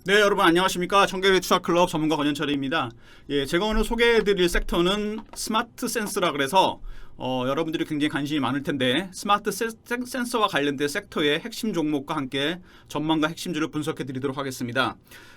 네, 여러분 안녕하십니까. 청계리 투자클럽 전문가 권현철입니다. 예, 제가 오늘 소개해드릴 섹터는 스마트 센서라 그래서 여러분들이 굉장히 관심이 많을 텐데 스마트 센서와 관련된 섹터의 핵심 종목과 함께 전망과 핵심주를 분석해드리도록 하겠습니다.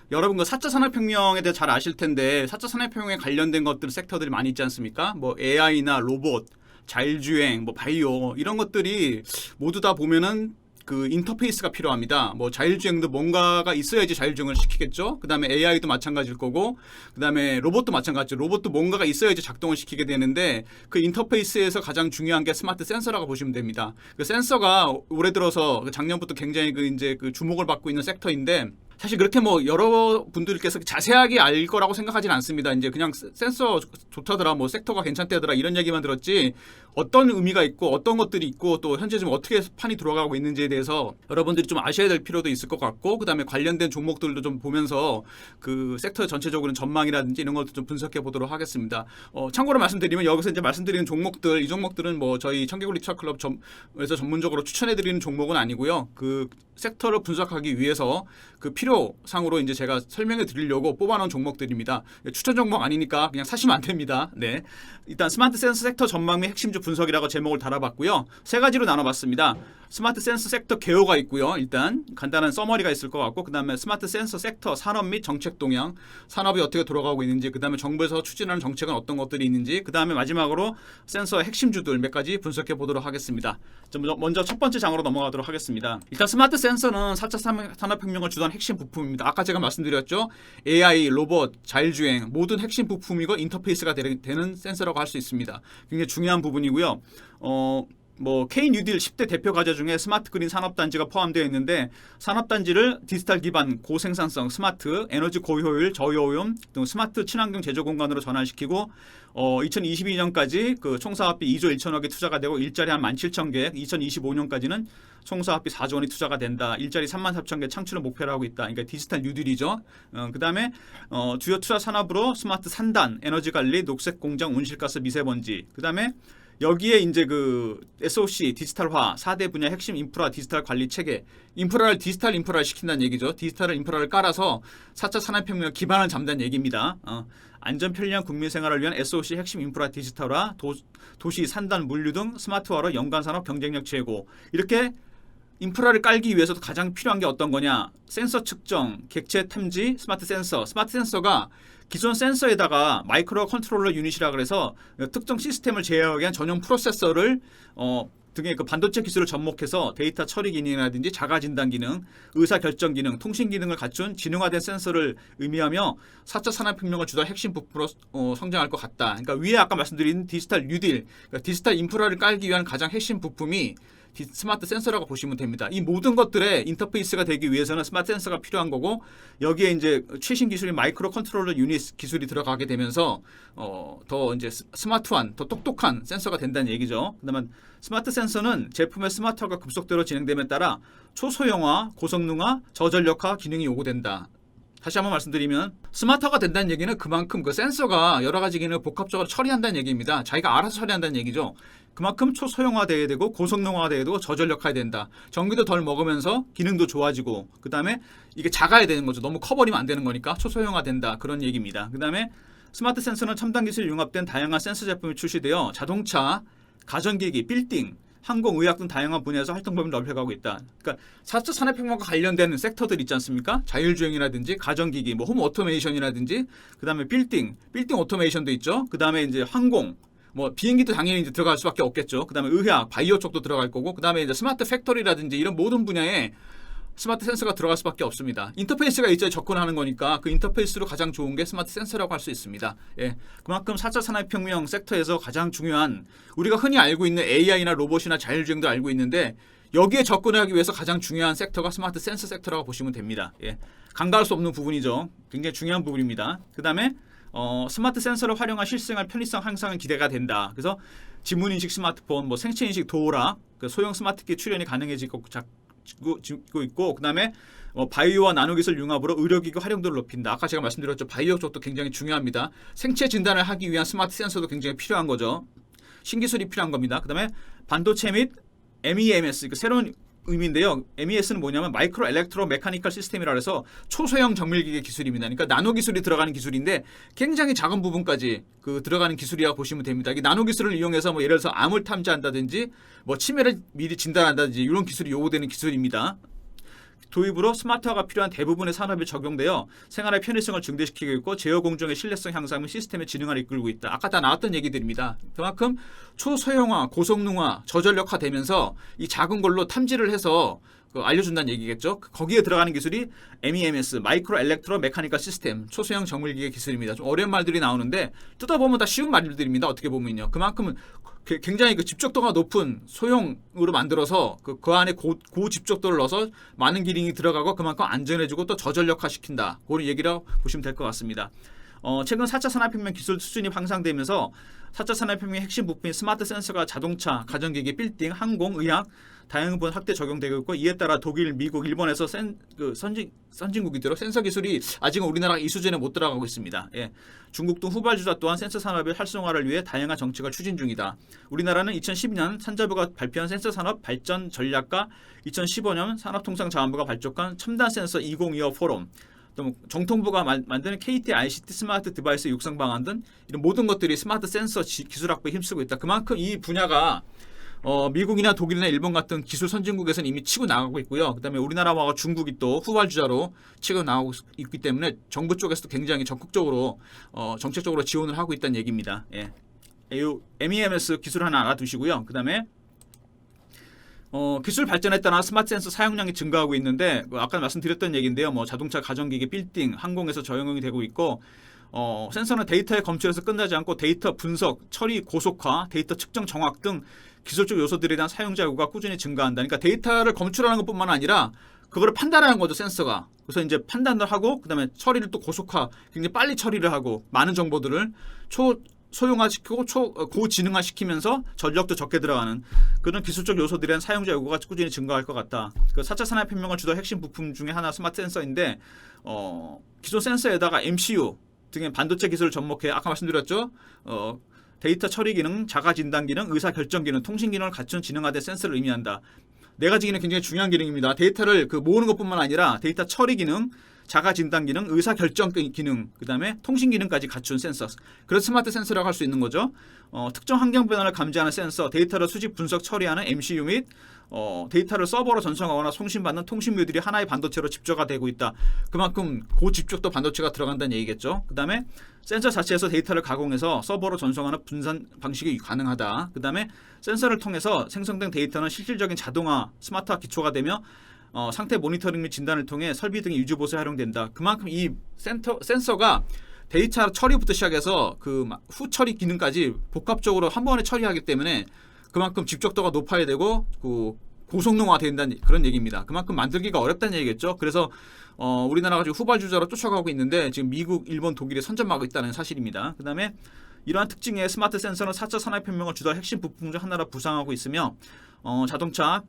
여러분 그 4차 산업혁명에 대해 잘 아실 텐데 4차 산업혁명에 관련된 것들 섹터들이 많이 있지 않습니까? 뭐 AI나 로봇, 자율주행, 뭐 바이오 이런 것들이 모두 다 보면은 그 인터페이스가 필요합니다. 뭐 자율주행도 뭔가가 있어야지 자율주행을 시키겠죠. 그 다음에 AI도 마찬가지일 거고, 그 다음에 로봇도 마찬가지죠. 로봇도 뭔가가 있어야지 작동을 시키게 되는데 그 인터페이스에서 가장 중요한 게 스마트 센서라고 보시면 됩니다. 그 센서가 올해 들어서 작년부터 굉장히 이제 주목을 받고 있는 섹터인데. 사실 그렇게 뭐 여러분들께서 자세하게 알 거라고 생각하지는 않습니다. 이제 그냥 센서 좋다더라, 뭐 섹터가 괜찮다더라 이런 얘기만 들었지 어떤 의미가 있고 어떤 것들이 있고 또 현재 좀 어떻게 판이 돌아가고 있는지에 대해서 여러분들이 좀 아셔야 될 필요도 있을 것 같고 그다음에 관련된 종목들도 좀 보면서 그 섹터 전체적으로 전망이라든지 이런 것도 좀 분석해 보도록 하겠습니다. 참고로 말씀드리면 여기서 이제 말씀드리는 종목들 이 종목들은 뭐 저희 청개구리 투자클럽에서 전문적으로 추천해 드리는 종목은 아니고요. 그 섹터를 분석하기 위해서 그 필요상으로 이제 제가 설명해 드리려고 뽑아놓은 종목들입니다. 추천 종목 아니니까 그냥 사시면 안 됩니다. 네. 일단 스마트 센서 섹터 전망 및 핵심주 분석이라고 제목을 달아봤고요. 세 가지로 나눠봤습니다. 스마트 센서 섹터 개요가 있고요. 일단 간단한 서머리가 있을 것 같고 그 다음에 스마트 센서 sek터 산업 및 정책 동향, 산업이 어떻게 돌아가고 있는지, 그 다음에 정부에서 추진하는 정책은 어떤 것들이 있는지, 그 다음에 마지막으로 센서의 핵심주들 몇 가지 분석해 보도록 하겠습니다. 먼저 첫 번째 장으로 넘어가도록 하겠습니다. 일단 스마트 센서는 4차 산업혁명을 주도한 핵심 부품입니다. 아까 제가 말씀드렸죠. AI, 로봇, 자율주행 모든 핵심 부품이고 인터페이스가 되는 센서라고 할 수 있습니다. 굉장히 중요한 부분이고요. 뭐 K 뉴딜 10대 대표 과제 중에 스마트 그린 산업단지가 포함되어 있는데 산업단지를 디지털 기반 고생산성 스마트 에너지 고효율 저효오염 등 스마트 친환경 제조 공간으로 전환시키고 2022년까지 그 총사업비 2조 1천억이 투자가 되고 일자리 한 17,000개 2025년까지는 총사업비 4조 원이 투자가 된다. 일자리 34,000개 창출을 목표로 하고 있다. 그러니까 디지털 뉴딜이죠. 그 다음에 주요 투자 산업으로 스마트 산단, 에너지 관리, 녹색 공장, 온실가스 미세먼지. 그 다음에 여기에 이제 그 SOC 디지털화 4대 분야 핵심 인프라 디지털 관리 체계 인프라를 디지털 인프라를 시킨다는 얘기죠. 디지털 인프라를 깔아서 4차 산업혁명 기반을 잡는다는 얘기입니다. 안전 편리한 국민 생활을 위한 SOC 핵심 인프라 디지털화 도시 산단 물류 등 스마트화로 연간 산업 경쟁력 제고 이렇게 인프라를 깔기 위해서도 가장 필요한 게 어떤 거냐? 센서 측정, 객체 탐지, 스마트 센서. 스마트 센서가 기존 센서에다가 마이크로 컨트롤러 유닛이라 그래서 특정 시스템을 제어하기 위한 전용 프로세서를 등의 그 반도체 기술을 접목해서 데이터 처리 기능이라든지 자가 진단 기능, 의사 결정 기능, 통신 기능을 갖춘 지능화된 센서를 의미하며 4차 산업혁명을 주도할 핵심 부품으로 성장할 것 같다. 그러니까 위에 아까 말씀드린 디지털 뉴딜, 그러니까 디지털 인프라를 깔기 위한 가장 핵심 부품이 스마트 센서라고 보시면 됩니다. 이 모든 것들의 인터페이스가 되기 위해서는 스마트 센서가 필요한 거고 여기에 이제 최신 기술인 마이크로 컨트롤러 유닛 기술이 들어가게 되면서 더 이제 스마트한, 더 똑똑한 센서가 된다는 얘기죠. 그다음에 스마트 센서는 제품의 스마트화가 급속도로 진행됨에 따라 초소형화, 고성능화, 저전력화 기능이 요구된다. 다시 한번 말씀드리면 스마트화가 된다는 얘기는 그만큼 그 센서가 여러 가지 기능을 복합적으로 처리한다는 얘기입니다. 자기가 알아서 처리한다는 얘기죠. 그만큼 초소형화돼야 되고 고성능화돼야 되고 저전력화해야 된다. 전기도 덜 먹으면서 기능도 좋아지고 그 다음에 이게 작아야 되는 거죠. 너무 커버리면 안 되는 거니까 초소형화된다. 그런 얘기입니다. 그 다음에 스마트 센서는 첨단 기술이 융합된 다양한 센서 제품이 출시되어 자동차, 가전기기, 빌딩, 항공, 의학 등 다양한 분야에서 활동 범위를 넓혀가고 있다. 그러니까 4차 산업혁명과 관련된 섹터들 있지 않습니까? 자율주행이라든지 가전기기, 뭐 홈 오토메이션이라든지 그 다음에 빌딩 오토메이션도 있죠. 그 다음에 이제 항공, 뭐 비행기도 당연히 이제 들어갈 수밖에 없겠죠. 그 다음에 의학, 바이오 쪽도 들어갈 거고, 그 다음에 이제 스마트 팩토리라든지 이런 모든 분야에 스마트 센서가 들어갈 수밖에 없습니다. 인터페이스가 있어야 접근하는 거니까 그 인터페이스로 가장 좋은 게 스마트 센서라고 할 수 있습니다. 예, 그만큼 4차 산업혁명 섹터에서 가장 중요한 우리가 흔히 알고 있는 AI나 로봇이나 자율주행도 알고 있는데 여기에 접근하기 위해서 가장 중요한 섹터가 스마트 센서 섹터라고 보시면 됩니다. 예, 간과할 수 없는 부분이죠. 굉장히 중요한 부분입니다. 그 다음에 스마트 센서를 활용한 실생활 편의성 향상은 기대가 된다. 그래서 지문인식 스마트폰, 뭐 생체인식 도어락, 그 소형 스마트키 출연이 가능해지고 있고 그 다음에 바이오와 나노기술 융합으로 의료기기 활용도를 높인다. 아까 제가 말씀드렸죠. 바이오 쪽도 굉장히 중요합니다. 생체 진단을 하기 위한 스마트 센서도 굉장히 필요한 거죠. 신기술이 필요한 겁니다. 그 다음에 반도체 및 MEMS, 새로운 의미인데요. MES는 뭐냐면 마이크로 엘렉트로 메카니컬 시스템이라 해서 초소형 정밀기계 기술입니다. 그러니까 나노 기술이 들어가는 기술인데 굉장히 작은 부분까지 그 들어가는 기술이라고 보시면 됩니다. 이 나노 기술을 이용해서 뭐 예를 들어서 암을 탐지한다든지 뭐 치매를 미리 진단한다든지 이런 기술이 요구되는 기술입니다. 도입으로 스마트화가 필요한 대부분의 산업에 적용되어 생활의 편의성을 증대시키고 있고 제어 공정의 신뢰성 향상 및 시스템의 진흥화를 이끌고 있다. 아까 다 나왔던 얘기들입니다. 그만큼 초소형화, 고성능화, 저전력화되면서 이 작은 걸로 탐지를 해서 알려준다는 얘기겠죠. 거기에 들어가는 기술이 MEMS, 마이크로 엘렉트로 메카니컬 시스템, 초소형 정밀기계 기술입니다. 좀 어려운 말들이 나오는데 뜯어보면 다 쉬운 말들입니다. 어떻게 보면요. 그만큼은 굉장히 그 집적도가 높은 소형으로 만들어서 그 안에 고집적도를 넣어서 많은 기능이 들어가고 그만큼 안전해지고 또 저전력화 시킨다. 그런 얘기라고 보시면 될 것 같습니다. 최근 4차 산업혁명 기술 수준이 향상되면서 4차 산업혁명의 핵심 부품인 스마트 센서가 자동차, 가전기기, 빌딩, 항공, 의학 다양한 부분 확대 적용되고 있고 이에 따라 독일, 미국, 일본에서 선진국이도록 센서 기술이 아직은 우리나라 이 수준에 못 들어가고 있습니다. 예. 중국 등 후발주자 또한 센서 산업의 활성화를 위해 다양한 정책을 추진 중이다. 우리나라는 2012년 산자부가 발표한 센서 산업 발전 전략과 2015년 산업통상자원부가 발족한 첨단 센서 2025 포럼 또 정통부가 만드는 KT ICT 스마트 디바이스 육성 방안 등 이런 모든 것들이 스마트 센서 기술 확보에 힘쓰고 있다. 그만큼 이 분야가 미국이나 독일이나 일본 같은 기술 선진국에서는 이미 치고 나가고 있고요. 그다음에 우리나라와 중국이 또 후발주자로 치고 나가고 있기 때문에 정부 쪽에서도 굉장히 적극적으로 정책적으로 지원을 하고 있다는 얘기입니다. 예. MEMS 기술 하나 알아두시고요. 그다음에 기술 발전에 따라 스마트 센서 사용량이 증가하고 있는데 아까 말씀드렸던 얘기인데요. 뭐 자동차, 가전기기, 빌딩, 항공에서 적용이 되고 있고 센서는 데이터의 검출에서 끝나지 않고 데이터 분석, 처리 고속화, 데이터 측정 정확 등 기술적 요소들에 대한 사용자 요구가 꾸준히 증가한다. 그러니까 데이터를 검출하는 것뿐만 아니라 그거를 판단하는 거죠, 센서가. 그래서 이제 판단을 하고 그다음에 처리를 또 고속화, 굉장히 빨리 처리를 하고 많은 정보들을 소형화시키고 고지능화 시키면서 전력도 적게 들어가는 그런 기술적 요소들에 대한 사용자 요구가 꾸준히 증가할 것 같다. 그 4차 산업혁명을 주도 핵심 부품 중에 하나 스마트 센서인데 기존 센서에다가 MCU 등의 반도체 기술을 접목해 아까 말씀드렸죠. 데이터 처리 기능, 자가 진단 기능, 의사 결정 기능, 통신 기능을 갖춘 지능화된 센서를 의미한다. 네 가지 기능 굉장히 중요한 기능입니다. 데이터를 모으는 것뿐만 아니라 데이터 처리 기능, 자가 진단 기능, 의사 결정 기능, 그다음에 통신 기능까지 갖춘 센서. 그래서 스마트 센서라고 할 수 있는 거죠. 특정 환경 변화를 감지하는 센서, 데이터를 수집, 분석, 처리하는 MCU 및 데이터를 서버로 전송하거나 송신받는 통신묘들이 하나의 반도체로 집적화 되고 있다. 그만큼 고집적도 반도체가 들어간다는 얘기겠죠. 그다음에 센서 자체에서 데이터를 가공해서 서버로 전송하는 분산 방식이 가능하다. 그다음에 센서를 통해서 생성된 데이터는 실질적인 자동화, 스마트화 기초가 되며 상태 모니터링 및 진단을 통해 설비 등의 유지 보수에 활용된다. 그만큼 이 센서가 데이터 처리부터 시작해서 그 후 처리 기능까지 복합적으로 한 번에 처리하기 때문에 그만큼 집적도가 높아야 되고 고성능화 된다는 그런 얘기입니다. 그만큼 만들기가 어렵다는 얘기겠죠. 그래서 우리나라가 지금 후발주자로 쫓아가고 있는데 지금 미국, 일본, 독일이 선점하고 있다는 사실입니다. 그다음에 이러한 특징의 스마트 센서는 4차 산업혁명을 주도할 핵심 부품 중 하나로 부상하고 있으며 자동차,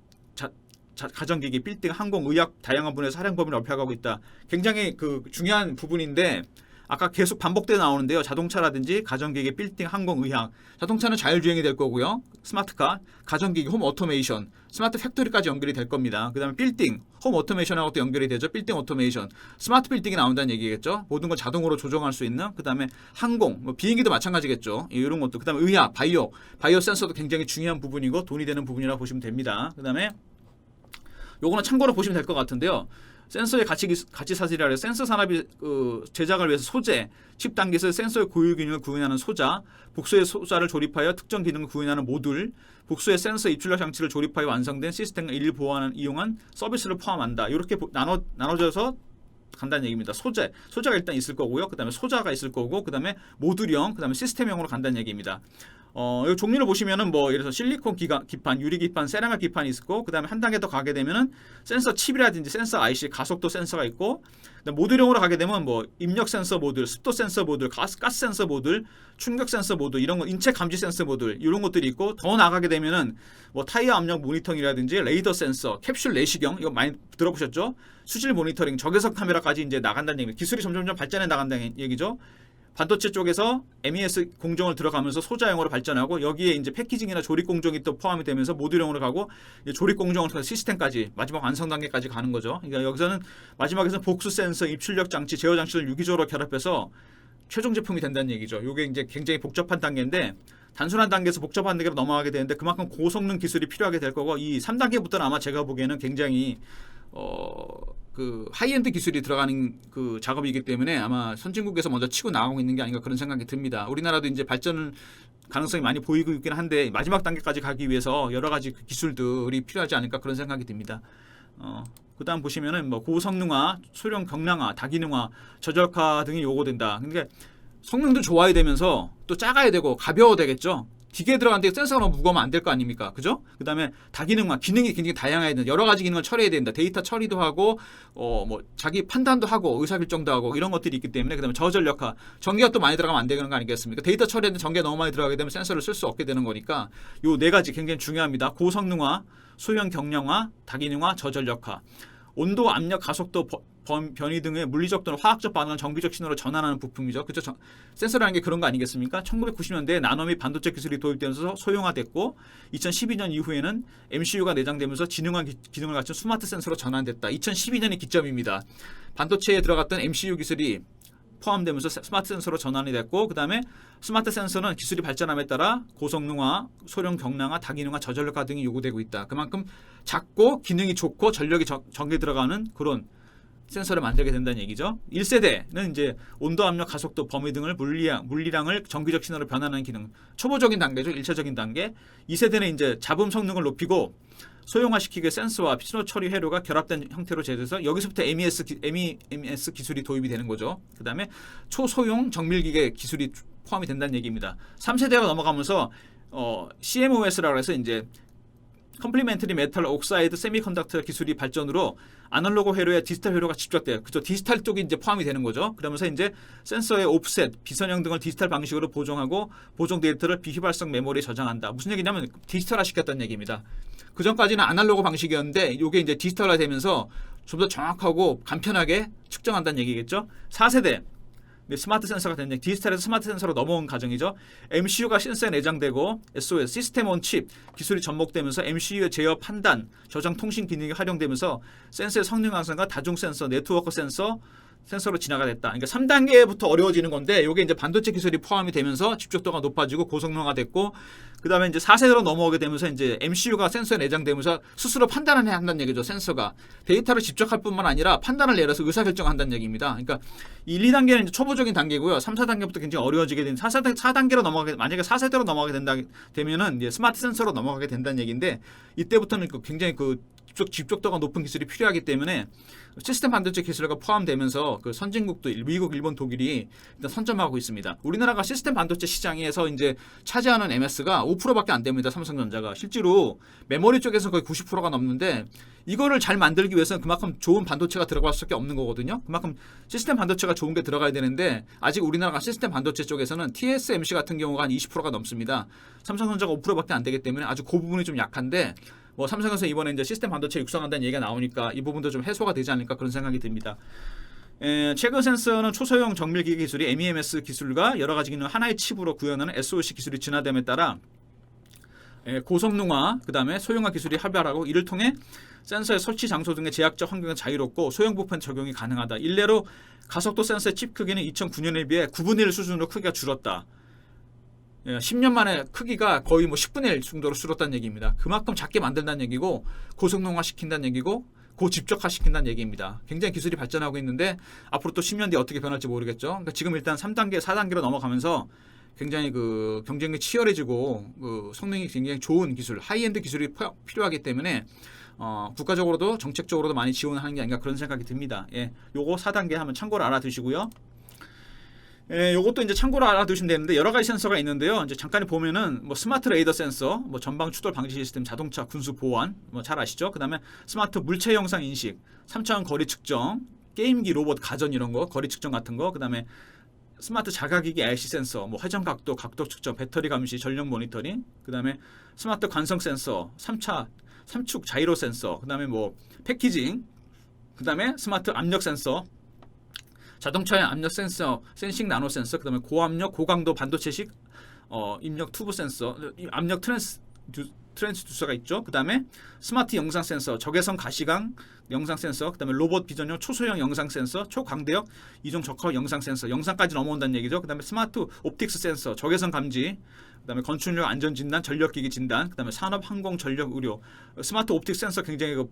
가전기기, 빌딩, 항공, 의학 다양한 분야에서 활용 범위를 넓혀가고 있다. 굉장히 중요한 부분인데 아까 계속 반복돼 나오는데요. 자동차라든지 가전기기, 빌딩, 항공, 의학. 자동차는 자율주행이 될 거고요. 스마트카, 가전기기, 홈 오토메이션, 스마트 팩토리까지 연결이 될 겁니다. 그다음에 빌딩, 홈 오토메이션하고 또 연결이 되죠. 빌딩 오토메이션, 스마트 빌딩이 나온다는 얘기겠죠. 모든 걸 자동으로 조정할 수 있는. 그다음에 항공, 비행기도 마찬가지겠죠. 이런 것도. 그다음에 의학, 바이오 센서도 굉장히 중요한 부분이고 돈이 되는 부분이라고 보시면 됩니다. 그다음에 요거는 참고로 보시면 될 것 같은데요. 센서의 가치 사슬이라 해서 센서 산업이 제작을 위해서 소재, 칩 단계에서 센서의 고유 기능을 구현하는 소자, 복수의 소자를 조립하여 특정 기능을 구현하는 모듈, 복수의 센서 입출력 장치를 조립하여 완성된 시스템을 이용한 서비스를 포함한다. 이렇게 나눠져서 간다는 얘기입니다. 소재가 일단 있을 거고요. 그다음에 소자가 있을 거고, 그다음에 모듈형, 그다음에 시스템형으로 간다는 얘기입니다. 이 종류를 보시면은 예를 들어서 실리콘 기판, 유리 기판, 세라믹 기판이 있고, 그다음에 한 단계 더 가게 되면은 센서 칩이라든지 센서 IC, 가속도 센서가 있고, 모듈형으로 가게 되면 입력 센서 모듈, 습도 센서 모듈, 가스 센서 모듈, 충격 센서 모듈, 이런 거 인체 감지 센서 모듈 이런 것들이 있고, 더 나가게 되면은 타이어 압력 모니터링이라든지 레이더 센서, 캡슐 내시경 이거 많이 들어보셨죠? 수질 모니터링, 적외선 카메라까지 이제 나간다는 얘기입니다. 기술이 점점 발전해 나간다는 얘기죠. 반도체 쪽에서 MES 공정을 들어가면서 소자형으로 발전하고 여기에 이제 패키징이나 조립 공정이 또 포함이 되면서 모듈형으로 가고 조립 공정을 통해서 시스템까지 마지막 완성 단계까지 가는 거죠. 그러니까 여기서는 마지막에서 복수 센서, 입출력 장치, 제어 장치를 유기적으로 결합해서 최종 제품이 된다는 얘기죠. 이게 이제 굉장히 복잡한 단계인데 단순한 단계에서 복잡한 단계로 넘어가게 되는데 그만큼 고성능 기술이 필요하게 될 거고 이 3단계부터는 아마 제가 보기에는 굉장히 그 하이엔드 기술이 들어가는 그 작업이기 때문에 아마 선진국에서 먼저 치고 나가고 있는 게 아닌가 그런 생각이 듭니다. 우리나라도 이제 발전 가능성이 많이 보이고 있긴 한데 마지막 단계까지 가기 위해서 여러 가지 그 기술들이 필요하지 않을까 그런 생각이 듭니다. 그다음 보시면은 뭐 고성능화, 소량 경량화, 다기능화, 저절화 등이 요구된다. 그러니까 성능도 좋아야 되면서 또 작아야 되고 가벼워야 되겠죠. 기계에 들어가는데 센서가 너무 무거우면 안 될 거 아닙니까? 그죠? 그 다음에 다기능화, 기능이 굉장히 다양해야 된다. 여러 가지 기능을 처리해야 된다. 데이터 처리도 하고, 뭐, 자기 판단도 하고, 의사결정도 하고, 이런 것들이 있기 때문에, 그 다음에 저전력화, 전기가 또 많이 들어가면 안 되는 거 아니겠습니까? 데이터 처리하는데 전기가 너무 많이 들어가게 되면 센서를 쓸 수 없게 되는 거니까, 요 네 가지 굉장히 중요합니다. 고성능화, 소형 경량화, 다기능화, 저전력화. 온도, 압력, 가속도, 변이 등의 물리적 또는 화학적 반응을 정기적 신호로 전환하는 부품이죠. 그죠? 센서라는 게 그런 거 아니겠습니까? 1990년대에 나노 및 반도체 기술이 도입되면서 소형화됐고 2012년 이후에는 MCU가 내장되면서 지능한 기능을 갖춘 스마트 센서로 전환됐다. 2012년이 기점입니다. 반도체에 들어갔던 MCU 기술이 포함되면서 스마트 센서로 전환이 됐고 그 다음에 스마트 센서는 기술이 발전함에 따라 고성능화, 소량 경량화, 다기능화, 저전력화 등이 요구되고 있다. 그만큼 작고 기능이 좋고 전력이 적게 들어가는 그런 센서를 만들게 된다는 얘기죠. 1세대는 이제 온도, 압력, 가속도, 범위 등을 물리량을 정기적 신호로 변환하는 기능. 초보적인 단계죠. 1차적인 단계. 2세대는 이제 잡음 성능을 높이고 소형화시키게 센서와 신호 처리 회로가 결합된 형태로 제조해서 여기서부터 MES 기술이 도입이 되는 거죠. 그 다음에 초소형 정밀기계 기술이 포함이 된다는 얘기입니다. 3세대가 넘어가면서 CMOS라고 해서 이제 컴플리멘터리 메탈 옥사이드 세미컨덕터 기술이 발전으로 아날로그 회로에 디지털 회로가 집적돼요. 그죠? 디지털 쪽이 이제 포함이 되는 거죠. 그러면서 이제 센서의 옵셋, 비선형 등을 디지털 방식으로 보정하고 보정 데이터를 비휘발성 메모리에 저장한다. 무슨 얘기냐면 디지털화 시켰다는 얘기입니다. 그 전까지는 아날로그 방식이었는데 이게 이제 디지털화 되면서 좀 더 정확하고 간편하게 측정한다는 얘기겠죠. 4세대 스마트 센서가 되는 디지털에서 스마트 센서로 넘어온 과정이죠. MCU가 센서에 내장되고 SOS 시스템 온 칩 기술이 접목되면서 MCU의 제어 판단, 저장 통신 기능이 활용되면서 센서의 성능 향상과 다중 센서, 네트워크 센서로 진화가 됐다. 그러니까 3단계부터 어려워지는 건데 이게 이제 반도체 기술이 포함이 되면서 집적도가 높아지고 고성능화 됐고 그다음에 이제 4세대로 넘어오게 되면서 이제 MCU가 센서에 내장되면서 스스로 판단을 해야 한다는 얘기죠. 센서가 데이터를 집적할 뿐만 아니라 판단을 내려서 의사결정한다는 얘기입니다. 그러니까 1, 2단계는 이제 초보적인 단계고요. 3, 4단계부터 굉장히 어려워지게 되는 4단계로 넘어가게 만약에 4세대로 넘어가게 되면은 이제 스마트 센서로 넘어가게 된다는 얘기인데 이때부터는 굉장히 집적도가 높은 기술이 필요하기 때문에 시스템 반도체 기술과 포함되면서 그 선진국도 미국, 일본, 독일이 일단 선점하고 있습니다. 우리나라가 시스템 반도체 시장에서 이제 차지하는 MS가 5%밖에 안 됩니다. 삼성전자가 실제로 메모리 쪽에서 거의 90%가 넘는데 이거를 잘 만들기 위해서는 그만큼 좋은 반도체가 들어갈 수밖에 없는 거거든요. 그만큼 시스템 반도체가 좋은 게 들어가야 되는데 아직 우리나라가 시스템 반도체 쪽에서는 TSMC 같은 경우가 한 20%가 넘습니다. 삼성전자가 5%밖에 안 되기 때문에 아주 그 부분이 좀 약한데 뭐 삼성에서 이번에 이제 시스템 반도체 육성한다는 얘기가 나오니까 이 부분도 좀 해소가 되지 않을까 그런 생각이 듭니다. 최근 센서는 초소형 정밀기계 기술이 MEMS 기술과 여러 가지 기능을 하나의 칩으로 구현하는 SoC 기술이 진화됨에 따라 고성능화, 그 다음에 소형화 기술이 활발하고 이를 통해 센서의 설치 장소 등의 제약적 환경은 자유롭고 소형 부품 적용이 가능하다. 일례로 가속도 센서의 칩 크기는 2009년에 비해 9분의 1 수준으로 크기가 줄었다. 10년 만에 크기가 거의 뭐 10분의 1 정도로 줄었다는 얘기입니다. 그만큼 작게 만든다는 얘기고 고성능화 시킨다는 얘기고 고집적화 시킨다는 얘기입니다. 굉장히 기술이 발전하고 있는데 앞으로 또 10년 뒤에 어떻게 변할지 모르겠죠. 그러니까 지금 일단 3단계, 4단계로 넘어가면서 굉장히 그 경쟁이 치열해지고 그 성능이 굉장히 좋은 기술, 하이엔드 기술이 필요하기 때문에 국가적으로도 정책적으로도 많이 지원하는 게 아닌가 그런 생각이 듭니다. 요거 4단계 한번 참고로 알아두시고요. 요것도 이제 참고로 알아두시면 되는데 여러 가지 센서가 있는데요. 이제 잠깐 보면은 뭐 스마트 레이더 센서, 뭐 전방 추돌 방지 시스템, 자동차 군수 보안, 뭐 잘 아시죠? 그다음에 스마트 물체 영상 인식, 3차원 거리 측정, 게임기, 로봇, 가전 이런 거, 거리 측정 같은 거, 그다음에 스마트 자가기기 IC 센서, 뭐 회전 각도, 각도 측정, 배터리 감시, 전력 모니터링, 그다음에 스마트 관성 센서, 3축 자이로 센서, 그다음에 뭐 패키징, 그다음에 스마트 압력 센서, 자동차의 압력 센서, 센싱 나노 센서, 그다음에 고압력, 고강도 반도체식 입력 튜브 센서, 압력 트랜스듀서가 있죠. 그다음에 스마트 영상 센서, 적외선 가시광 영상 센서, 그다음에 로봇 비전용 초소형 영상 센서, 초광대역 이중 적합 영상 센서, 영상까지 넘어온다는 얘기죠. 그다음에 스마트 옵틱스 센서, 적외선 감지, 그다음에 건축력 안전 진단, 전력기기 진단, 그다음에 산업 항공 전력 의료. 스마트 옵틱 센서 굉장히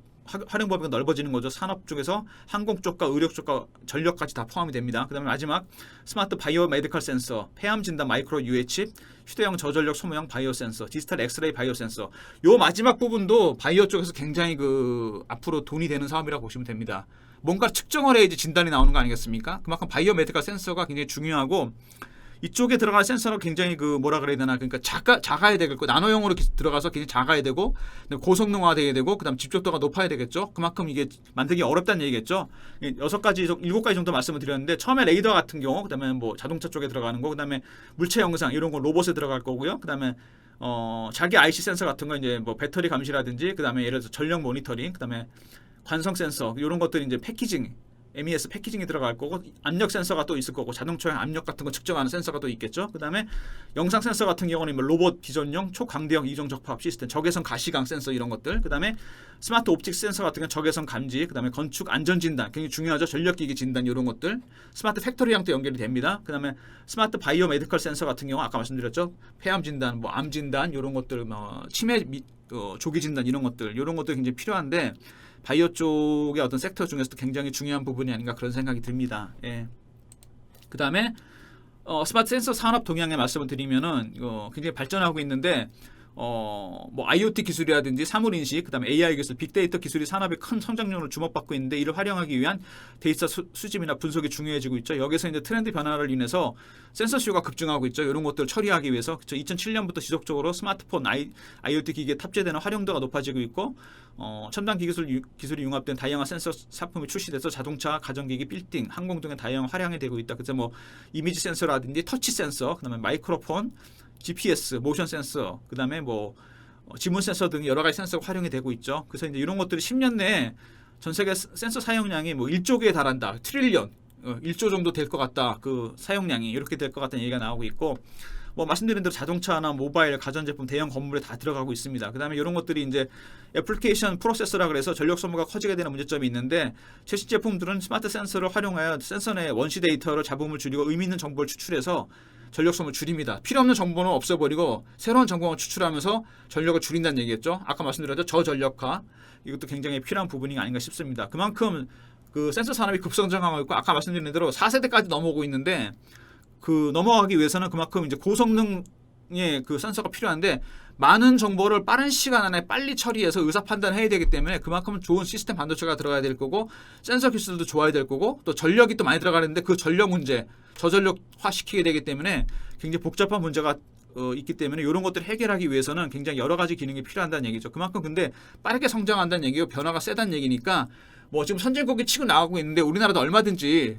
활용 범위가 넓어지는 거죠. 산업 쪽에서 항공 쪽과 의료 쪽과 전력까지 다 포함이 됩니다. 그다음에 마지막 스마트 바이오 메디컬 센서, 폐암 진단 마이크로 UH, 휴대용 저전력 소모형 바이오 센서, 디지털 엑스레이 바이오 센서. 요 마지막 부분도 바이오 쪽에서 굉장히 앞으로 돈이 되는 사업이라고 보시면 됩니다. 뭔가 측정을 해야지 진단이 나오는 거 아니겠습니까? 그만큼 바이오 메디컬 센서가 굉장히 중요하고, 이쪽에 들어갈 센서가 굉장히 뭐라 그래야 되나, 그러니까 작아야 되겠고, 나노형으로 들어가서 굉장히 작아야 되고, 고성능화돼야 되고, 그다음 집적도가 높아야 되겠죠. 그만큼 이게 만들기 어렵다는 얘기겠죠. 6가지, 7가지 정도 말씀을 드렸는데, 처음에 레이더 같은 경우, 그다음에 뭐 자동차 쪽에 들어가는 거, 그다음에 물체 영상 이런 거 로봇에 들어갈 거고요. 그다음에 자기 IC 센서 같은 거 이제 뭐 배터리 감시라든지, 그다음에 예를 들어서 전력 모니터링, 그다음에 관성 센서 이런 것들이 이제 패키징, MES 패키징이 들어갈 거고, 압력 센서가 또 있을 거고, 자동차용 압력 같은 거 측정하는 센서가 또 있겠죠. 그다음에 영상 센서 같은 경우는 뭐 로봇 비전용 초광대역 이중 적합 시스템, 적외선 가시광 센서 이런 것들. 그다음에 스마트 옵틱 센서 같은 경우는 적외선 감지, 그다음에 건축 안전 진단 굉장히 중요하죠. 전력기기 진단 이런 것들. 스마트 팩토리랑 또 연결이 됩니다. 그다음에 스마트 바이오 메디컬 센서 같은 경우 아까 말씀드렸죠. 폐암 진단, 뭐 암 진단 이런 것들, 뭐 치매 조기 진단 이런 것들 굉장히 필요한데, 바이오 쪽의 어떤 섹터 중에서도 굉장히 중요한 부분이 아닌가 그런 생각이 듭니다. 예. 그 다음에 스마트 센서 산업 동향에 말씀을 드리면은 굉장히 발전하고 있는데, 뭐 IoT 기술이라든지 사물인식, 그다음에 AI 기술, 빅데이터 기술이 산업의 큰 성장률을 주목받고 있는데, 이를 활용하기 위한 데이터 수집이나 분석이 중요해지고 있죠. 여기서 이제 트렌드 변화를 인해서 센서 수요가 급증하고 있죠. 이런 것들을 처리하기 위해서 2007년부터 지속적으로 스마트폰, IoT 기기에 탑재되는 활용도가 높아지고 있고, 첨단 기술이 융합된 다양한 센서 상품이 출시돼서 자동차, 가전기기, 빌딩, 항공 등의 다양한 활용이 되고 있다. 그래서 뭐 이미지 센서라든지 터치 센서, 그다음에 마이크로폰, GPS, 모션 센서, 그다음에 뭐 지문 센서 등 여러 가지 센서가 활용이 되고 있죠. 그래서 이제 이런 것들이 10년 내에 전 세계 센서 사용량이 뭐 1조 개에 달한다. 트릴리언, 1조 정도 될 것 같다. 그 사용량이 이렇게 될 것 같다는 얘기가 나오고 있고, 뭐 말씀드린 대로 자동차나 모바일, 가전제품, 대형 건물에 다 들어가고 있습니다. 그다음에 이런 것들이 이제 애플리케이션 프로세서라 그래서 전력 소모가 커지게 되는 문제점이 있는데, 최신 제품들은 스마트 센서를 활용하여 센서 내 원시 데이터로 잡음을 줄이고 의미 있는 정보를 추출해서 전력 소모를 줄입니다. 필요 없는 정보는 없애버리고 새로운 정보만 추출하면서 전력을 줄인다는 얘기겠죠. 아까 말씀드렸죠. 저전력화, 이것도 굉장히 필요한 부분이 아닌가 싶습니다. 그만큼 그 센서 산업이 급성장하고 있고, 아까 말씀드린 대로 4세대까지 넘어오고 있는데, 넘어가기 위해서는 그만큼 이제 고성능의 그 센서가 필요한데, 많은 정보를 빠른 시간 안에 빨리 처리해서 의사 판단을 해야 되기 때문에 그만큼 좋은 시스템 반도체가 들어가야 될 거고, 센서 기술도 좋아야 될 거고, 또 전력이 또 많이 들어가는데 그 전력 문제, 저전력화 시키게 되기 때문에 굉장히 복잡한 문제가 있기 때문에, 이런 것들을 해결하기 위해서는 굉장히 여러 가지 기능이 필요한다는 얘기죠. 그만큼 근데 빠르게 성장한다는 얘기고 변화가 세다는 얘기니까, 뭐 지금 선진국이 치고 나가고 있는데 우리나라도 얼마든지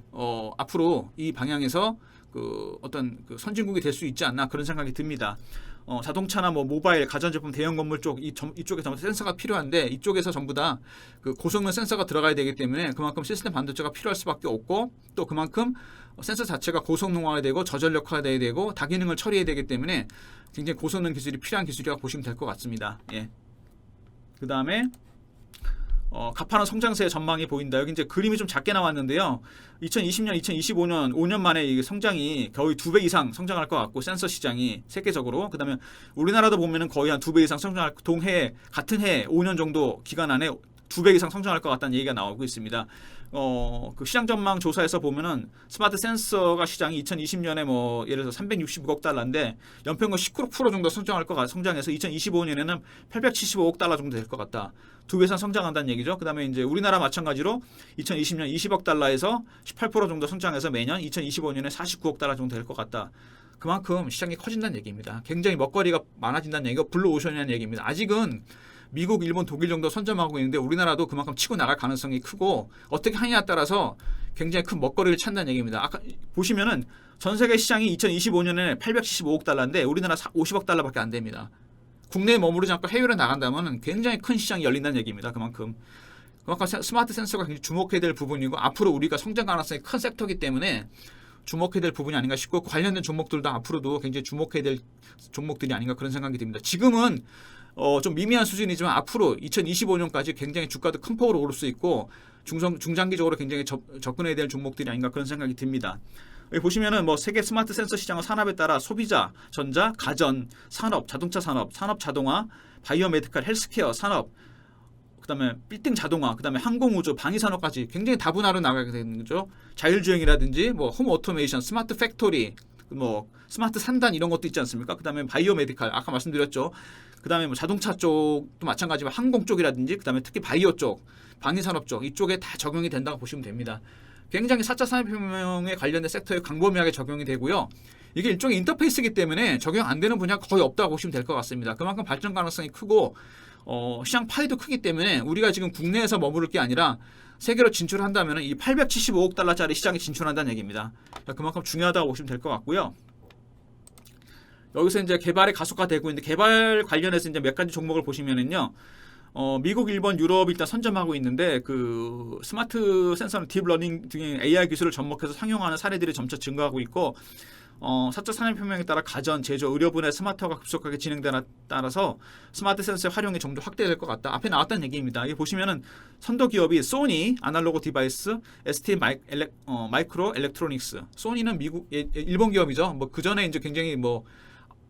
앞으로 이 방향에서 어떤 선진국이 될 수 있지 않나 그런 생각이 듭니다. 자동차나 뭐 모바일, 가전제품, 대형 건물 쪽 이쪽에 전부 센서가 필요한데, 이쪽에서 전부 다 고성능 센서가 들어가야 되기 때문에 그만큼 시스템 반도체가 필요할 수밖에 없고, 또 그만큼 센서 자체가 고성능화가 되고 저전력화가 돼야 되고 다기능을 처리해야 되기 때문에 굉장히 고성능 기술이 필요한 기술이라고 보시면 될 것 같습니다. 예. 그 다음에 가파른 성장세의 전망이 보인다. 여기 이제 그림이 좀 작게 나왔는데요. 2020년, 2025년 5년 만에 이 성장이 거의 2배 이상 성장할 것 같고, 센서 시장이 세계적으로. 그다음에 우리나라도 보면은 거의 한 2배 이상 성장할, 동해 같은 해 5년 정도 기간 안에 2배 이상 성장할 것 같다는 얘기가 나오고 있습니다. 그 시장 전망 조사에서 보면은 스마트 센서가 시장이 2020년에 뭐 예를 들어서 366억 달러인데 연평균 19% 정도 성장해서 2025년에는 875억 달러 정도 될 것 같다. 2배 이상 성장한다는 얘기죠. 그다음에 이제 우리나라 마찬가지로 2020년 20억 달러에서 18% 정도 성장해서 매년 2025년에 49억 달러 정도 될 것 같다. 그만큼 시장이 커진다는 얘기입니다. 굉장히 먹거리가 많아진다는 얘기가 블루오션이라는 얘기입니다. 아직은 미국, 일본, 독일 정도 선점하고 있는데 우리나라도 그만큼 치고 나갈 가능성이 크고, 어떻게 하느냐에 따라서 굉장히 큰 먹거리를 찾는다는 얘기입니다. 아까 보시면은 전 세계 시장이 2025년에 875억 달러인데 우리나라 50억 달러밖에 안 됩니다. 국내에 머무르지 않고 해외로 나간다면 굉장히 큰 시장이 열린다는 얘기입니다. 그만큼 그만큼 스마트 센서가 굉장히 주목해야 될 부분이고 앞으로 우리가 성장 가능성이 큰 섹터이기 때문에 주목해야 될 부분이 아닌가 싶고 관련된 종목들도 앞으로도 굉장히 주목해야 될 종목들이 아닌가 그런 생각이 듭니다. 지금은 좀 미미한 수준이지만 앞으로 2025년까지 굉장히 주가도 큰 폭으로 오를 수 있고 중장기적으로 굉장히 접근해야 될 종목들이 아닌가 그런 생각이 듭니다. 여기 보시면은 뭐 세계 스마트 센서 시장의 산업에 따라 소비자, 전자, 가전, 산업, 자동차 산업, 산업 자동화, 바이오 메디컬, 헬스케어 산업, 그다음에 빌딩 자동화, 그다음에 항공우주, 방위산업까지 굉장히 다분화로 나가게 되는 거죠. 자율주행이라든지 뭐 홈 오토메이션, 스마트 팩토리, 뭐 스마트 산단 이런 것도 있지 않습니까? 그다음에 바이오 메디컬 아까 말씀드렸죠. 그다음에 뭐 자동차 쪽도 마찬가지지만 항공 쪽이라든지 그다음에 특히 바이오 쪽, 방위산업 쪽 이쪽에 다 적용이 된다고 보시면 됩니다. 굉장히 4차 산업혁명에 관련된 섹터에 광범위하게 적용이 되고요. 이게 일종의 인터페이스이기 때문에 적용 안 되는 분야가 거의 없다고 보시면 될 것 같습니다. 그만큼 발전 가능성이 크고 시장 파이도 크기 때문에 우리가 지금 국내에서 머무를 게 아니라 세계로 진출한다면 이 875억 달러짜리 시장에 진출한다는 얘기입니다. 그만큼 중요하다고 보시면 될 것 같고요. 여기서 이제 개발이 가속화되고 있는데 개발 관련해서 이제 몇 가지 종목을 보시면은요. 미국, 일본, 유럽이 일단 선점하고 있는데 그 스마트 센서는 딥러닝 등의 AI 기술을 접목해서 상용하는 사례들이 점차 증가하고 있고 4차 산업혁명에 따라 가전, 제조, 의료 분야의 스마트화가 급속하게 진행되는 따라서 스마트 센서의 활용이 좀 더 확대될 것 같다. 앞에 나왔다는 얘기입니다. 여기 보시면은 선도 기업이 소니, 아날로그 디바이스, ST 마이크로 엘렉트로닉스. 소니는 일본 기업이죠. 뭐 그 전에 이제 굉장히 뭐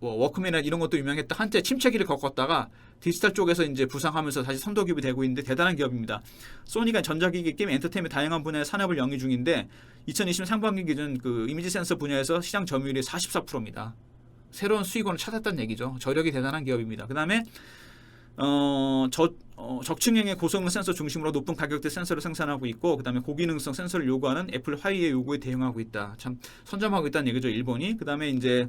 워크맨이나 이런 것도 유명했다. 한때 침체기를 겪었다가 디지털 쪽에서 이제 부상하면서 다시 선도 기업이 되고 있는데 대단한 기업입니다. 소니가 전자기기, 게임, 엔터테인먼트 다양한 분야의 산업을 영위 중인데 2020년 상반기 기준 그 이미지 센서 분야에서 시장 점유율이 44%입니다. 새로운 수익원을 찾았다는 얘기죠. 저력이 대단한 기업입니다. 그다음에 적층형의 고성능 센서 중심으로 높은 가격대 센서를 생산하고 있고 그다음에 고기능성 센서를 요구하는 애플 화웨이의 요구에 대응하고 있다. 참 선점하고 있다는 얘기죠. 일본이. 그다음에 이제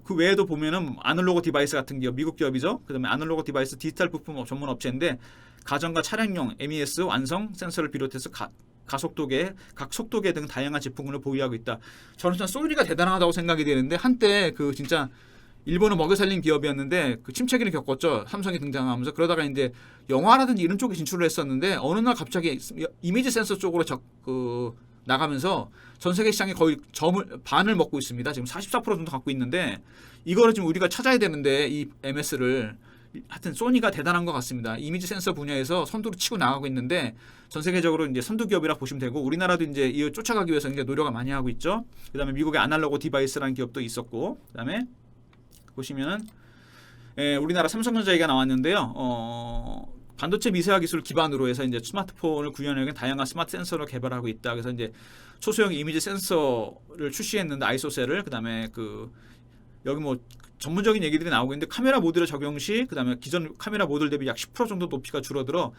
그 외에도 보면은 아날로그 디바이스 같은 기업, 미국 기업이죠. 그다음에 아날로그 디바이스 디지털 부품 전문 업체인데 가전과 차량용 MES 완성 센서를 비롯해서 가속도계, 각속도계 등 다양한 제품군을 보유하고 있다. 저는 소니가 대단하다고 생각이 되는데 한때 그 진짜 일본을 먹여 살린 기업이었는데 그 침체기를 겪었죠. 삼성이 등장하면서 그러다가 이제 영화라든지 이런 쪽에 진출을 했었는데 어느 날 갑자기 이미지 센서 쪽으로 나가면서 전 세계 시장에 거의 반을 먹고 있습니다. 지금 44% 정도 갖고 있는데 이거를 지금 우리가 찾아야 되는데 이 MS를 하여튼 소니가 대단한 것 같습니다. 이미지 센서 분야에서 선두로 치고 나가고 있는데 전 세계적으로 이제 선두 기업이라 보시면 되고 우리나라도 이제 이 쫓아가기 위해서 이제 노력을 많이 하고 있죠. 그다음에 미국의 아날로그 디바이스라는 기업도 있었고 그다음에 보시면은 우리나라 삼성전자 얘기가 나왔는데요. 반도체 미세화 기술을 기반으로 해서 이제 스마트폰을 구현하는 다양한 스마트 센서를 개발하고 있다. 그래서 이제 초소형 이미지 센서를 출시했는데 아이소셀을 그다음에 여기 뭐 전문적인 얘기들이 나오고 있는데 카메라 모듈을 적용 시 그다음에 기존 카메라 모듈 대비 약 10% 정도 높이가 줄어들어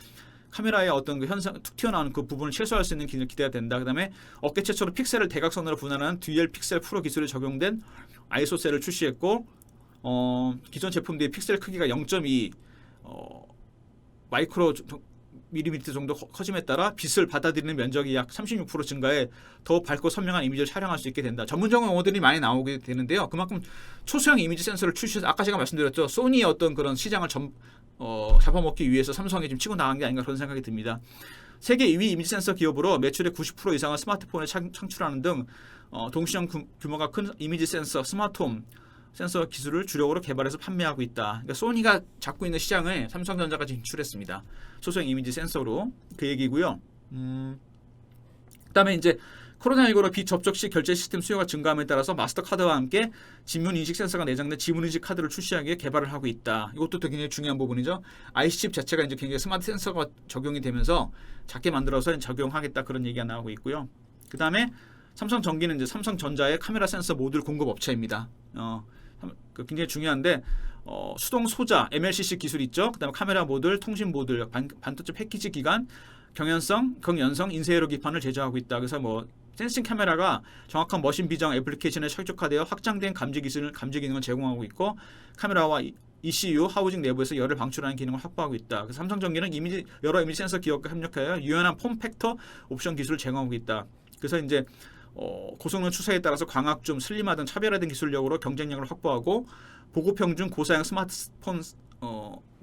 카메라의 어떤 그 현상 툭 튀어나오는 그 부분을 최소화할 수 있는 기능이 기대가 된다. 그다음에 업계 최초로 픽셀을 대각선으로 분할하는 듀얼 픽셀 프로 기술이 적용된 아이소셀을 출시했고 기존 제품 대비 픽셀 크기가 0.2 마이크로 밀리미터 정도 커짐에 따라 빛을 받아들이는 면적이 약 36% 증가해 더 밝고 선명한 이미지를 촬영할 수 있게 된다. 전문적 용어들이 많이 나오게 되는데요. 그만큼 초소형 이미지 센서를 출시해서 아까 제가 말씀드렸죠. 소니의 어떤 그런 시장을 잡아먹기 위해서 삼성이 지금 치고 나간 게 아닌가 그런 생각이 듭니다. 세계 2위 이미지 센서 기업으로 매출의 90% 이상을 스마트폰에 창출하는 등 동시장 규모가 큰 이미지 센서, 스마트홈 센서 기술을 주력으로 개발해서 판매하고 있다. 그러니까 소니가 잡고 있는 시장을 삼성전자가 진출했습니다. 소소형 이미지 센서로 그 얘기고요. 그다음에 이제 코로나19로 비접촉 시 결제 시스템 수요가 증가함에 따라서 마스터카드와 함께 지문 인식 센서가 내장된 지문 인식 카드를 출시하기 위해 개발을 하고 있다. 이것도 굉장히 중요한 부분이죠. IC칩 자체가 이제 굉장히 스마트 센서가 적용이 되면서 작게 만들어서 적용하겠다 그런 얘기가 나오고 있고요. 그다음에 삼성전기는 이제 삼성전자의 카메라 센서 모듈 공급 업체입니다. 굉장히 중요한데 수동 소자 MLCC 기술 있죠. 그다음에 카메라 모듈, 통신 모듈, 반도체 패키지 기관, 경연성, 인쇄회로 기판을 제조하고 있다. 그래서 뭐 센싱 카메라가 정확한 머신 비정 애플리케이션에 최적화되어 확장된 감지 기능을 제공하고 있고 카메라와 ECU 하우징 내부에서 열을 방출하는 기능을 확보하고 있다. 그래서 삼성전기는 여러 이미지 센서 기업과 협력하여 유연한 폼 팩터 옵션 기술을 제공하고 있다. 그래서 이제 고성능 추세에 따라서 광학줌, 슬림화 등 차별화된 기술력으로 경쟁력을 확보하고 보급형중 고사양 스마트폰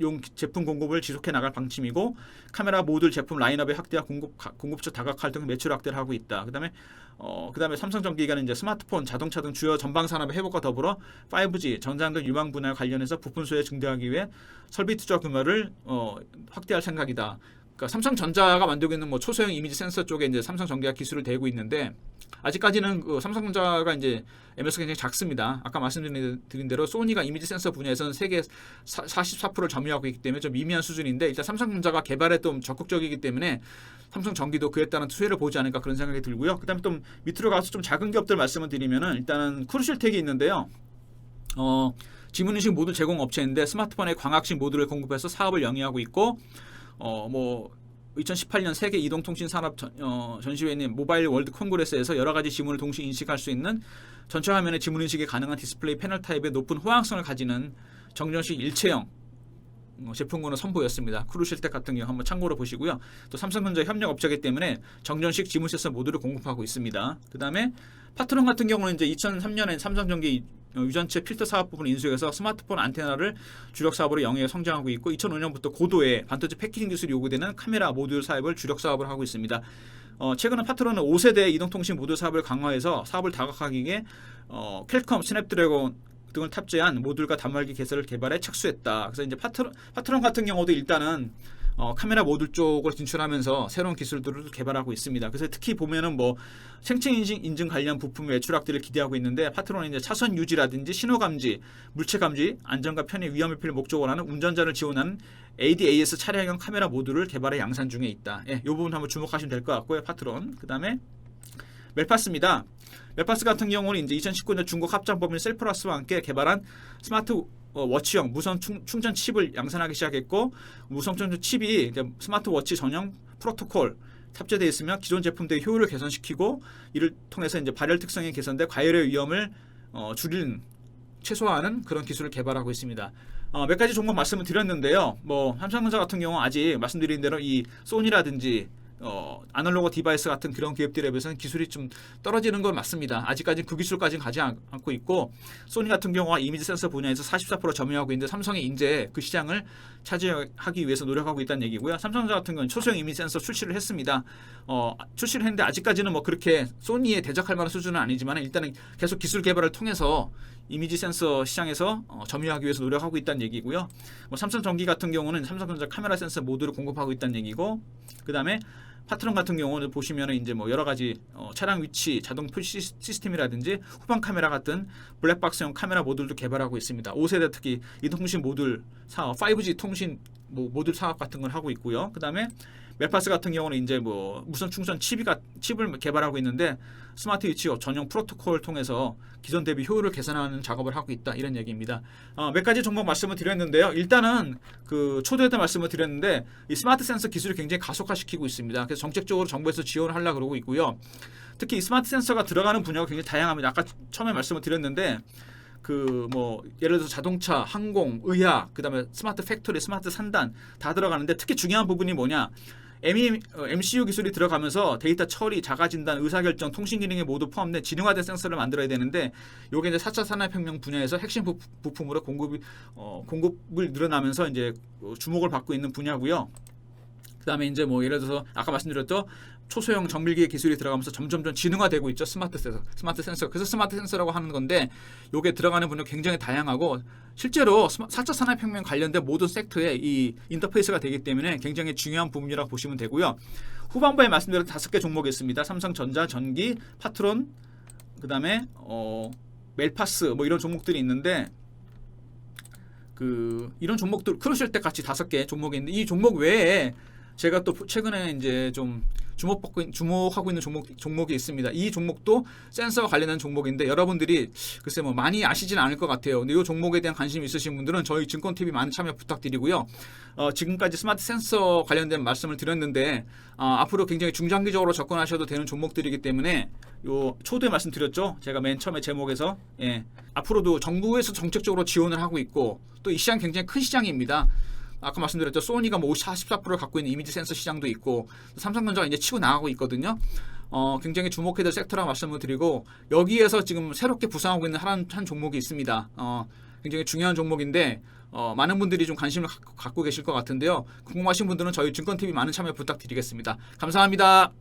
용 제품 공급을 지속해 나갈 방침이고 카메라 모듈 제품 라인업의 확대와 공급처 다각화 등 매출 확대를 하고 있다. 그다음에 삼성전기가는 이제 스마트폰, 자동차 등 주요 전방 산업의 회복과 더불어 5G, 전장 등 유망 분야와 관련해서 부품 수요를 증대하기 위해 설비 투자 규모를 확대할 생각이다. 그러니까 삼성전자가 만들고 있는 뭐 초소형 이미지 센서 쪽에 이제 삼성전기가 기술을 대고 있는데 아직까지는 그 삼성전자가 이제 MS가 굉장히 작습니다. 아까 말씀드린 대로 소니가 이미지 센서 분야에서는 세계 44%를 점유하고 있기 때문에 좀 미미한 수준인데 일단 삼성전자가 개발에 좀 적극적이기 때문에 삼성전기도 그에 따른 수혜를 보지 않을까 그런 생각이 들고요. 그다음에 좀 밑으로 가서 좀 작은 기업들 말씀을 드리면은 일단은 크루실텍이 있는데요. 지문인식 모듈 제공 업체인데 스마트폰의 광학식 모듈을 공급해서 사업을 영위하고 있고 2018년 세계 이동통신 산업 전시회에 있는 모바일 월드 콩그레스에서 여러 가지 지문을 동시에 인식할 수 있는 전체 화면의 지문 인식이 가능한 디스플레이 패널 타입의 높은 호황성을 가지는 정전식 일체형 제품군을 선보였습니다. 크루실텍 같은 경우 한번 참고로 보시고요. 또 삼성전자 협력 업체이기 때문에 정전식 지문 센서 모듈을 공급하고 있습니다. 그 다음에 파트론 같은 경우는 이제 2003년에 삼성전기 유전체 필터 사업 부분을 인수해서 스마트폰 안테나를 주력 사업으로 영위해 성장하고 있고 2005년부터 고도의 반도체 패키징 기술이 요구되는 카메라 모듈 사업을 주력 사업을 하고 있습니다. 최근에 파트론은 5세대 이동통신 모듈 사업을 강화해서 사업을 다각화하기 위해 퀄컴, 스냅드래곤 등을 탑재한 모듈과 단말기 개설을 개발에 착수했다. 그래서 이제 파트론 같은 경우도 일단은 카메라 모듈 쪽으로 진출하면서 새로운 기술들을 개발하고 있습니다. 그래서 특히 보면은 뭐 생체 인증 관련 부품 매출 확대를 기대하고 있는데 파트론은 이제 차선 유지라든지 신호 감지, 물체 감지, 안전과 편의 위험 회피를 목적으로 하는 운전자를 지원하는 ADAS 차량형 카메라 모듈을 개발해 양산 중에 있다. 이 부분 한번 주목하시면 될 것 같고요. 파트론. 그다음에 멜파스입니다. 멜파스 같은 경우는 이제 2019년 중국 합작법인 셀플러스와 함께 개발한 스마트 워치형 무선 충전 칩을 양산하기 시작했고 무선 충전 칩이 스마트워치 전용 프로토콜 탑재되어 있으며 기존 제품들의 효율을 개선시키고 이를 통해서 이제 발열 특성이 개선돼 과열의 위험을 최소화하는 그런 기술을 개발하고 있습니다. 몇 가지 종목 말씀을 드렸는데요. 뭐 삼성전자 같은 경우 아직 말씀드린 대로 이 소니라든지 아날로그 디바이스 같은 그런 기업들에 비해서는 기술이 좀 떨어지는 건 맞습니다. 아직까지는 그 기술까지는 가지 않고 있고 소니 같은 경우가 이미지 센서 분야에서 44% 점유하고 있는데 삼성이 이제 그 시장을 차지하기 위해서 노력하고 있다는 얘기고요. 삼성전자 같은 경우는 초소형 이미지 센서 출시를 했습니다. 출시를 했는데 아직까지는 뭐 그렇게 소니에 대적할 만한 수준은 아니지만 일단은 계속 기술 개발을 통해서 이미지 센서 시장에서 점유하기 위해서 노력하고 있다는 얘기고요. 뭐 삼성전기 같은 경우는 삼성전자 카메라 센서 모듈을 공급하고 있다는 얘기고, 그 다음에 파트론 같은 경우는 보시면은 이제 뭐 여러 가지 차량 위치 자동 표시 시스템이라든지 후방 카메라 같은 블랙박스형 카메라 모듈도 개발하고 있습니다. 5세대 특히 이동통신 모듈 사업, 5G 통신 모듈 사업 같은 걸 하고 있고요. 그 다음에 멜파스 같은 경우는 이제 뭐 무선 충전 칩을 개발하고 있는데 스마트 위치 전용 프로토콜을 통해서 기존 대비 효율을 개선하는 작업을 하고 있다, 이런 얘기입니다. 몇 가지 종목 말씀을 드렸는데요. 일단은 그 초대회 때 말씀을 드렸는데 이 스마트 센서 기술을 굉장히 가속화시키고 있습니다. 그래서 정책적으로 정부에서 지원을 하려고 그러고 있고요. 특히 이 스마트 센서가 들어가는 분야가 굉장히 다양합니다. 아까 처음에 말씀을 드렸는데 그 뭐 예를 들어서 자동차, 항공, 의학, 그다음에 스마트 팩토리, 스마트 산단 다 들어가는데 특히 중요한 부분이 뭐냐? MCU 기술이 들어가면서 데이터 처리, 자가 진단, 의사결정, 통신 기능이 모두 포함된 지능화된 센서를 만들어야 되는데 요게 이제 4차 산업혁명 분야에서 핵심 부품으로 공급을 늘어나면서 이제 주목을 받고 있는 분야고요. 그다음에 이제 뭐 예를 들어서 아까 말씀드렸죠, 초소형 정밀기의 기술이 들어가면서 점점점 지능화되고 있죠. 스마트 센서. 그래서 스마트 센서라고 하는 건데 요게 들어가는 분야 굉장히 다양하고 실제로 4차 산업혁명 관련된 모든 섹터에 이 인터페이스가 되기 때문에 굉장히 중요한 부분이라고 보시면 되고요. 후반부에 말씀드린 5개 종목이 있습니다. 삼성전자, 전기, 파트론, 그다음에 멜파스 뭐 이런 종목들이 있는데 이런 종목들 크루실텍 같이 5개 종목이 있는데 이 종목 외에 제가 또 최근에 이제 좀 주목하고 있는 종목이 있습니다. 이 종목도 센서와 관련된 종목인데 여러분들이 글쎄 뭐 많이 아시진 않을 것 같아요. 근데 이 종목에 대한 관심이 있으신 분들은 저희 증권TV 많은 참여 부탁드리고요. 지금까지 스마트 센서 관련된 말씀을 드렸는데 앞으로 굉장히 중장기적으로 접근하셔도 되는 종목들이기 때문에 요 초도에 말씀드렸죠. 제가 맨 처음에 제목에서 앞으로도 정부에서 정책적으로 지원을 하고 있고 또 이 시장 굉장히 큰 시장입니다. 아까 말씀드렸죠. 소니가 뭐 44%를 갖고 있는 이미지 센서 시장도 있고 삼성전자가 이제 치고 나가고 있거든요. 굉장히 주목해야 될 섹터라고 말씀을 드리고 여기에서 지금 새롭게 부상하고 있는 한 종목이 있습니다. 굉장히 중요한 종목인데 많은 분들이 좀 관심을 갖고 계실 것 같은데요. 궁금하신 분들은 저희 증권TV 많은 참여 부탁드리겠습니다. 감사합니다.